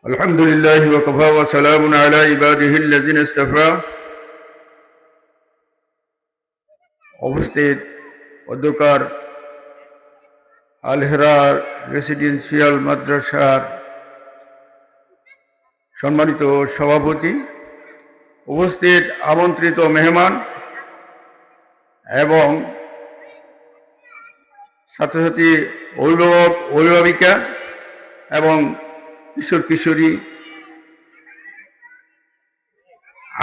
الحمد لله وكفى وسلام على عباده الذين اصطفى উপস্থিত অধ্যকার আল-হেরা রেসিডেন্সিয়াল মাদ্রাসার সম্মানিত সভাপতি, উপস্থিত আমন্ত্রিত মেহমান এবং ছাত্রছাত্রী, অভিভাবক, অভিভাবিকা এবং কিশোর কিশোরী,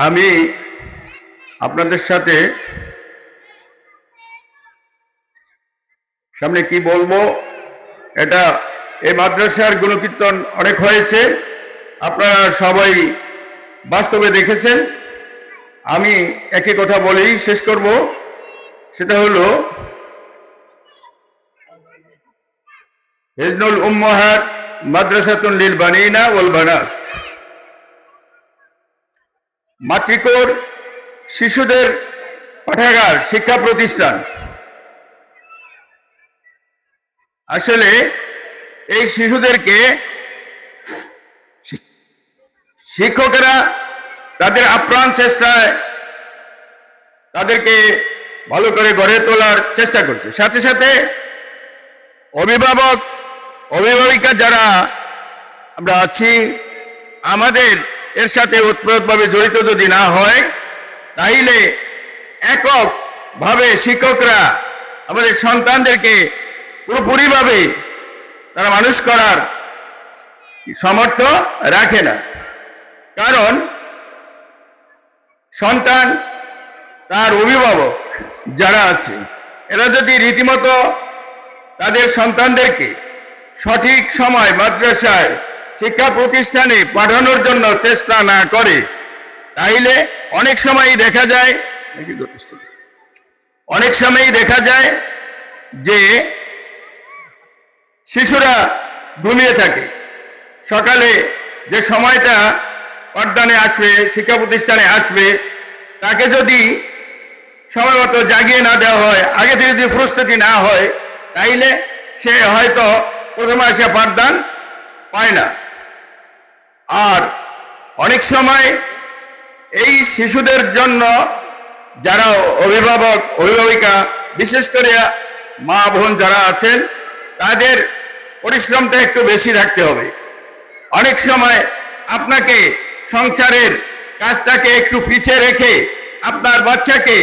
আমি আপনাদের সাথে সামনে কি বলবো, এটা এই মাদ্রাসার গুণকীর্তন অনেক হয়েছে, আপনারা সবাই বাস্তবে দেখেছেন। আমি একই কথা বলেই শেষ করব, সেটা হলো হিজনুল উম্মাহাত মাদ্রাসাতুন লিল বানিনা ওয়াল বানাত, মাতৃকোর শিশুদের পাঠাগার, শিক্ষা প্রতিষ্ঠান। আসলে এই শিশুদেরকে শিক্ষকেরা তাদের আপ্রাণ চেষ্টায় তাদেরকে ভালো করে গড়ে তোলার চেষ্টা করছে, সাথে সাথে অভিভাবক অভিভাবিকা যারা আমরা আছি, আমাদের এর সাথে ওতপ্রোতভাবে জড়িত যদি না হয়, তাইলে এককভাবে শিক্ষকরা আমাদের সন্তানদেরকে পুরোপুরিভাবে তারা মানুষ করার সামর্থ্য রাখে না। কারণ সন্তান, তার অভিভাবক যারা আছে, এরা যদি রীতিমতো তাদের সন্তানদেরকে সঠিক সময় মাদ্রাসায়, শিক্ষা প্রতিষ্ঠানে পাঠানোর জন্য চেষ্টা না করে, তাইলে অনেক সময়ই দেখা যায় যে শিশুরা ঘুমিয়ে থাকে। সকালে যে সময়টা পাঠদানে আসবে, শিক্ষা প্রতিষ্ঠানে আসবে, তাকে যদি সময় মতো জাগিয়ে না দেওয়া হয়, আগে থেকে যদি প্রস্তুতি না হয়, তাইলে সে হয়তো প্রথমে আসে পাঠদান পায় না। আর অনেক সময় এই শিশুদের জন্য যারা অভিভাবক অভিভাবিকা, বিশেষ করে মা বোন যারা আছেন, তাদের পরিশ্রমটা একটু বেশি রাখতে হবে। অনেক সময় আপনাকে সংসারের কাজটাকে একটু পিছিয়ে রেখে আপনার বাচ্চাকে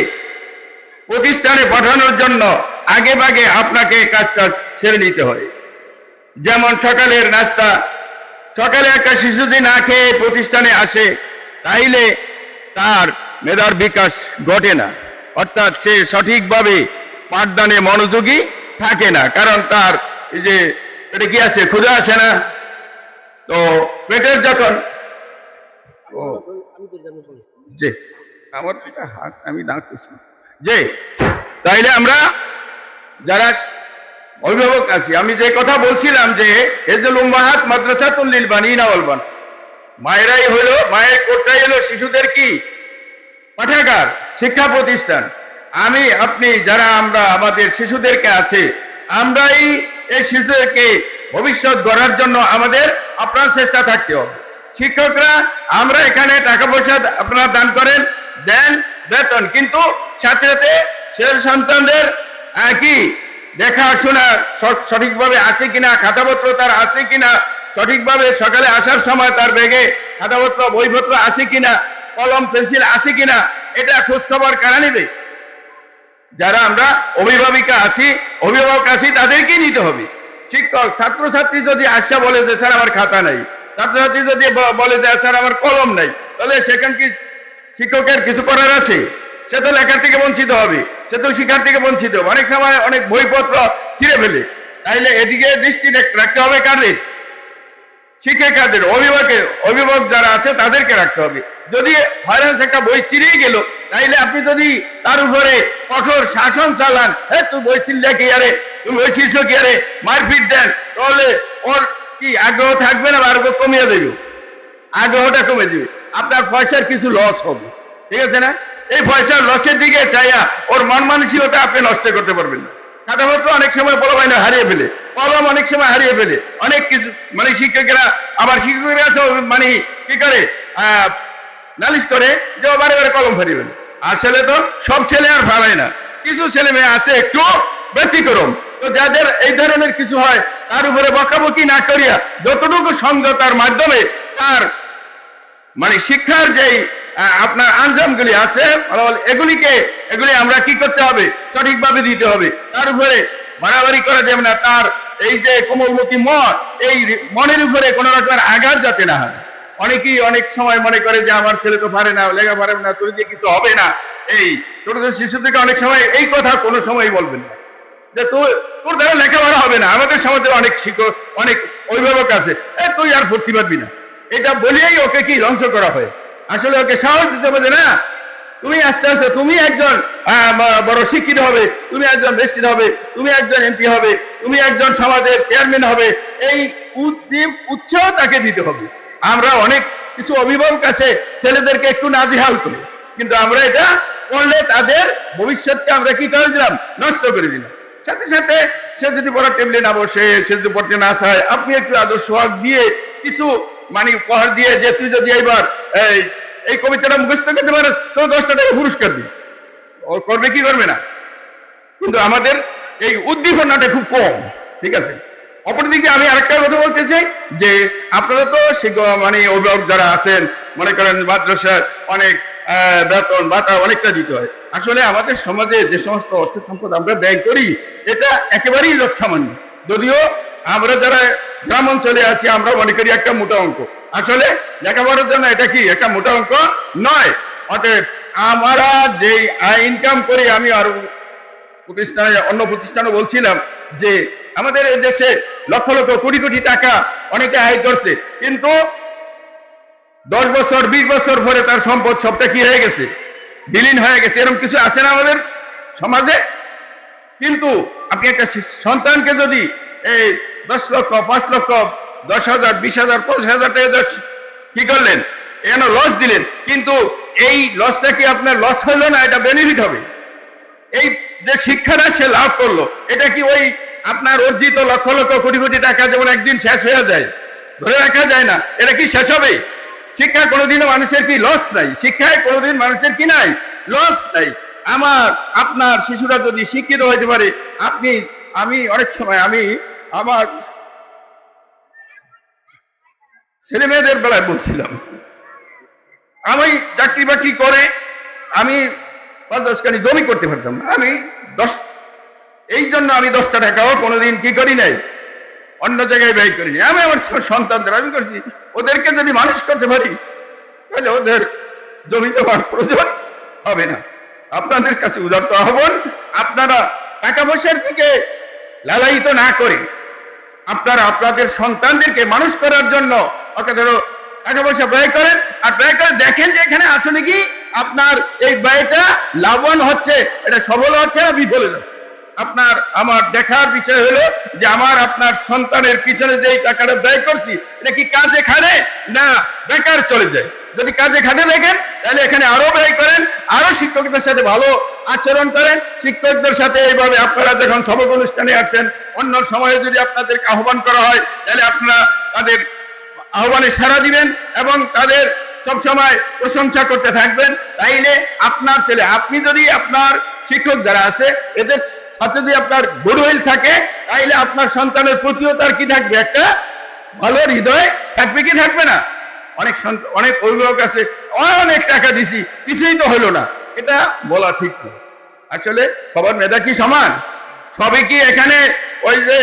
প্রতিষ্ঠানে পাঠানোর জন্য আগে ভাগে আপনাকে কাজটা সেরে নিতে হয়। যেমন সকালের নাস্তা, সকালে একটা শিশু যদি না খেয়ে প্রতিষ্ঠানে আসে, তাইলে তার মেধার বিকাশ ঘটে না, অর্থাৎ সে সঠিকভাবে পাঠদানে মনোযোগী থাকে না। কারণ তার এই যে পেটে কি আছে, ক্ষুধা আসে না। তো পেটের যখন যে আমার হাত আমি না করছি যে, তাইলে আমরা যারা অভিভাবক আছি, আমি যে কথা বলছিলাম যে হিজনুল উম্মাহাত মাদ্রাসাতুন লিল বানিনা ওয়াল বানাত, মায়েরাই হলো, মায়ের কোটটাই হলো শিশুদের কি পাঠাগার, শিক্ষা প্রতিষ্ঠান। আমি আপনি যারা আমরা আমাদের শিশুদেরকে আছে, আমরাই এই শিশুদেরকে ভবিষ্যৎ গড়ার জন্য আমাদের আপ্রাণ চেষ্টা থাকতে হবে। শিক্ষকরা, আমরা এখানে টাকা পয়সা আপনারা দান করেন, দেন বেতন, কিন্তু সাথে সাথে সে সন্তানদের কি দেখাশোনা সঠিকভাবে আছে কিনা, খাতাপত্র তার আছে কিনা, সঠিকভাবে সকালে আসার সময় তার ব্যাগে খাতাপত্র বইপত্র আছে কিনা, কলম পেন্সিল আছে কিনা, এটা খোঁজ খবর কারা নেবে? যারা আমরা অভিভাবিকা আছি, অভিভাবক আছি, তাদেরকেই নিতে হবে। শিক্ষক, ছাত্রছাত্রী যদি আসা বলে যে স্যার আমার খাতা নাই, ছাত্রছাত্রী যদি বলে যে স্যার আমার কলম নাই, তাহলে সেখানে কি শিক্ষকের কিছু করার আছে? সে তো লেখার থেকে বঞ্চিত হবে, সে তো শিক্ষার থেকে বঞ্চিত হবে। অনেক সময় অনেক বইপত্র ছিঁড়ে ফেলে। তাইলে এদিকে দৃষ্টি রাখতে হবে কাদের? শিক্ষকের, অভিভাবক যারা আছে তাদেরকে রাখতে হবে। যদি ভাইরাস একটা বই চিরিয়ে গেল, তাইলে আপনি যদি তার উপরে কঠোর শাসন চালান, হ্যাঁ তুই বই ছিললে কি আরে, তুমি বই ছিলছো কি আরে, মারপিট দেন, তাহলে ওর কি আগ্রহ থাকবে না, আগ্রহ কমিয়ে দেবে, আগ্রহটা কমে যাবে, আপনার পয়সার কিছু লস হবে। ঠিক আছে না? এই পয়সার লসের দিকে চাইয়া ওর মন মানসিকতা আপনি নষ্ট করতে পারবেন না। খাতাপত্র অনেক সময় পোলাপাইনা হারিয়ে ফেলে, কলম অনেক সময় হারিয়ে ফেলে, অনেক কিছু মানে শিক্ষকেরা আবার শিক্ষকেরা মানে কি করে নালিশ করে যে বারে বারে কলম হারিয়ে ফেলে। আসলে তো সব ছেলে আর ভাড়ায় না, কিছু ছেলে মেয়ে আছে একটু ব্যতিক্রম। তো যাদের এই ধরনের কিছু হয় তার উপরে বকাবকি না করিয়া যতটুকু সংযতার মাধ্যমে তার মানে শিক্ষার যেই আপনার আঞ্জামগুলি আছে এগুলি আমরা কি করতে হবে, সঠিকভাবে দিতে হবে। তার উপরে বাড়াবাড়ি করা যাবে না। তার এই যে কোমলমতি মন, এই মনের উপরে কোনো রকমের আঘাত যাতে না হয়। অনেকেই অনেক সময় মনে করে যে আমার ছেলে তো পারে না, লেখা পারে না, তোর দিয়ে কিছু হবে না। এই ছোট ছোট শিশু থেকে অনেক সময় এই কথা কোনো সময় বলবেন না যে তোর দ্বারা লেখাপড়া হবে না। আমাদের সমাজে অনেক শিক্ষক, অনেক অভিভাবক আছে, তুই আর ভর্তি পারবি না, এটা বলিয়েই ওকে কি ধ্বংস করা হয়। আসলে ওকে সাহস দিতে হবে যে না, তুমি আস্তে আস্তে তুমি একজন বড় শিক্ষিত হবে, তুমি একজন রেজিস্ট্রেট হবে, তুমি একজন এমপি হবে, তুমি একজন সমাজের চেয়ারম্যান হবে। এই উৎসাহ তাকে দিতে হবে। আমরা অনেক কিছু অভিভাবক আছে ছেলেদেরকে একটু নাজেহাল করি, কিন্তু আমরা এটা করলে তাদের ভবিষ্যৎকে আমরা কি করে দিলাম, নষ্ট করে দিলাম। সাথে সাথে সে যদি পড়ার টেবিলে না বসে, সে যদি পড়তে না চায়, আপনি একটু আদর্শ দিয়ে কিছু মানে উপহার দিয়ে যে তুই যদি এইবার এই কবিতাটা মুখস্থ করতে পারিস তো 10টা টাকা পুরস্কার দিই, ও করবে কি করবে না। কিন্তু আমাদের এই উদ্দীপনাটা খুব কম, ঠিক আছে। অপরদিকে আমি আরেকটা কথা বলতে চাই যে আপনারা তো মানে অভিভাবক যারা আছেন মনে করেন মাদ্রাসার অনেক বেতন ভাতা অনেকটা দিতে হয়। আসলে আমাদের সমাজে যে সমস্ত অর্থ সম্পদ আমরা ব্যয় করি এটা একেবারেই লক্ষামান্য। যদিও আমরা যারা গ্রাম অঞ্চলে আছি আমরা মনে করি একটা মোটা অঙ্ক, আসলে লেখাপড়ার জন্য এটা কি একটা মোটা অঙ্ক নয়। অতএব আমরা যেই আয় ইনকাম করি, আমি আরো প্রতিষ্ঠানে অন্য প্রতিষ্ঠানে বলছিলাম যে আমাদের এই দেশে লক্ষ লক্ষ কোটি কোটি টাকা অনেকে আয় করছে, কিন্তু 10 বছর 20 বছর পরে তার সম্পদ সবটা কি হয়ে গেছে, বিলীন হয়ে গেছে। এরকম কিছু আছে না আমাদের সমাজে? কিন্তু আপনি একটা সন্তানকে যদি এই 10 লক্ষ 5 লক্ষ 10,000 20,000 50,000 টাকা কি করলেন, এখানে লস দিলেন, কিন্তু এই লসটা কি আপনার লস হলো না, এটা বেনিফিট হবে। এই যে শিক্ষাটা সে লাভ করলো, এটা কি ওই আপনার অর্জিত লক্ষ লক্ষ কোটি কোটি টাকা যেমন একদিন শেষ হয়ে যায়, ধরে রাখা যায় না, এটা কি শেষ হবে? শিক্ষা কোনোদিনও মানুষের কি লস নাই? শিক্ষায় কোনোদিন মানুষের কি নাই, লস নাই। আমার আপনার শিশুরা যদি শিক্ষিত হইতে পারে, আমি অনেক সময় আমি আমার ছেলে মেয়েদের বেলায় বলছিলাম, আমি চাকরি বাকরি করে আমি 5-10 খানি জমি করতে পারতাম না, আমি এই জন্য আমি 10টা টাকাও কোনোদিন কি করি নাই, অন্য জায়গায় ব্যয় করিনি। আমি আমার সন্তানদের আমি করছি, ওদেরকে যদি মানুষ করতে পারি তাহলে ওদের জমি দেওয়ার প্রয়োজন হবে না। আপনাদের কাছে উদারত আহ্বান, আপনারা টাকা পয়সার দিকে লালায়িত না করে আপনারা আপনাদের সন্তানদেরকে মানুষ করার জন্য টাকা পয়সা ব্যয় করেন, আর ব্যয় করে দেখেন যে এখানে আসলে কি আপনার এই ব্যয়টা লাভবান হচ্ছে, এটা সফল হচ্ছে না বিফলে যাচ্ছে। আপনার আমার দেখার বিষয় হলো যে আমার আপনার সন্তানের পিছনে যে টাকাটা ব্যয় করছি এটা কি কাজে খাটে না বেকার চলে যায়। যদি কাজে খাটে দেখেন তাহলে এখানে আরো ব্যয় করেন, আরো শিক্ষকদের সাথে ভালো আচরণ করেন। শিক্ষকদের সাথে এইভাবে আপনারা যখন সবক অনুষ্ঠানে আসছেন, অন্য সময়ে যদি আপনাদেরকে আহ্বান করা হয় তাহলে আপনারা তাদের আহ্বানে সাড়া দিবেন এবং তাদের সবসময় প্রশংসা করতে থাকবেন। তাইলে আপনার ছেলে, আপনি যদি আপনার শিক্ষক যারা আছে এদের সাথে যদি আপনার গুডউইল থাকে, তাইলে আপনার সন্তানের প্রতিও তার কি থাকবে, একটা ভালো হৃদয় থাকবে কি থাকবে না? অনেক অভিভাবক আছে, অনেক টাকা দিছি কিছুই তো হলো না, এটা বলা ঠিক না। আসলে সবার মেধা কি সমান? সবাই কি এখানে ওই যে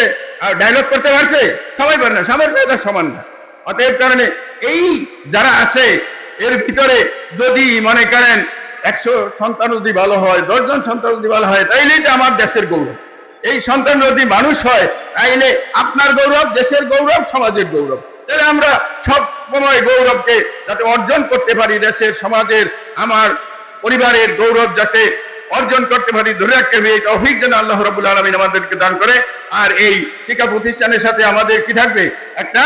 ডায়লগ করতে পারছে? সবাই পারে না, সবার মেধা সমান না। অতএব কারণে এই যারা আছে এর ভিতরে যদি মনে করেন 100 সন্তান যদি ভালো হয়, 10 জন সন্তান যদি ভালো হয়, তাইলে এটা আমার দেশের গৌরব। এই সন্তান যদি মানুষ হয় তাইলে আপনার গৌরব, দেশের গৌরব, সমাজের গৌরব। তাহলে আমরা সব সময় গৌরবকে যাতে অর্জন করতে পারি, দেশের সমাজের আমার পরিবারের গৌরব যাতে অর্জন করতে পারি, ধরে রাখতে হবে, এই তৌফিক যেন আল্লাহ রাব্বুল আলামিন আমাদেরকে দান করে। আর এই শিক্ষা প্রতিষ্ঠানের সাথে আমাদের কি থাকবে, একটা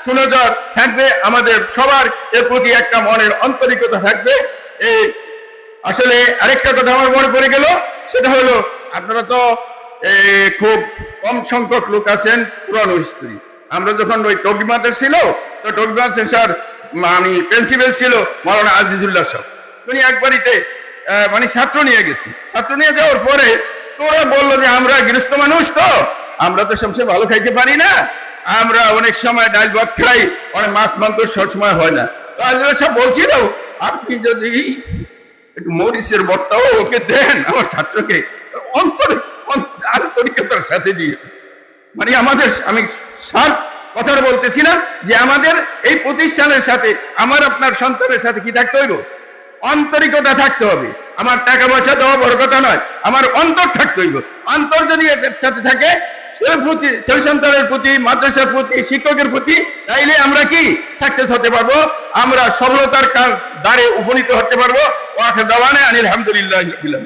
সুনজর থাকবে, আমাদের সবার এর প্রতি একটা মনের আন্তরিকতা থাকবে। এই আসলে আরেকটা কথা আমার মনে পড়ে গেল, সেটা হলো আপনারা তো খুব কম সংখ্যক লোক আছেন পুরানো হিস্ট্রি। আমরা যখন ওই টকি মাদ্রাসা ছিল, তো টকি মাদ্রাসার মানে প্রিন্সিপাল ছিল মাওলানা আজিজুল্লাহ সাহেব। উনি এক বাড়িতে মানে ছাত্র নিয়ে গেছি। ছাত্র নিয়ে যাওয়ার পরে তোরা বললো যে আমরা গৃহস্থ মানুষ, তো আমরা তো সবসময় ভালো খাইতে পারি না, আমরা অনেক সময় ডাল ভাত খাই, অনেক মাছ মাংস সবসময় হয় না। তো আজিজুল্লাহ সাহেব বলছিল, আপনি যদি একটু মরিচের বর্তাও ওকে দেন আমার ছাত্রকে, আন্তরিকতার সাথে দিয়ে, মানে আমাদের, আমি সাত কথাটা বলতেছি না যে আমাদের এই প্রতিষ্ঠানের সাথে আমার আপনার সন্তানের সাথে কি থাকতে হইব, আন্তরিকতা থাকতে হবে। আমার টাকা পয়সা দেওয়া বড় কথা নয়, আমার অন্তর থাকতে হইব। অন্তর যদি এর সাথে থাকে, সেই সন্তানের প্রতি, মাদ্রাসার প্রতি, শিক্ষকের প্রতি, তাইলে আমরা কি সাকসেস হতে পারবো, আমরা সফলতার দ্বারে উপনীত হতে পারবো। ওয়া আখিরু দাওয়ানা আনিল হামদুলিল্লাহি রাব্বিল আলামিন।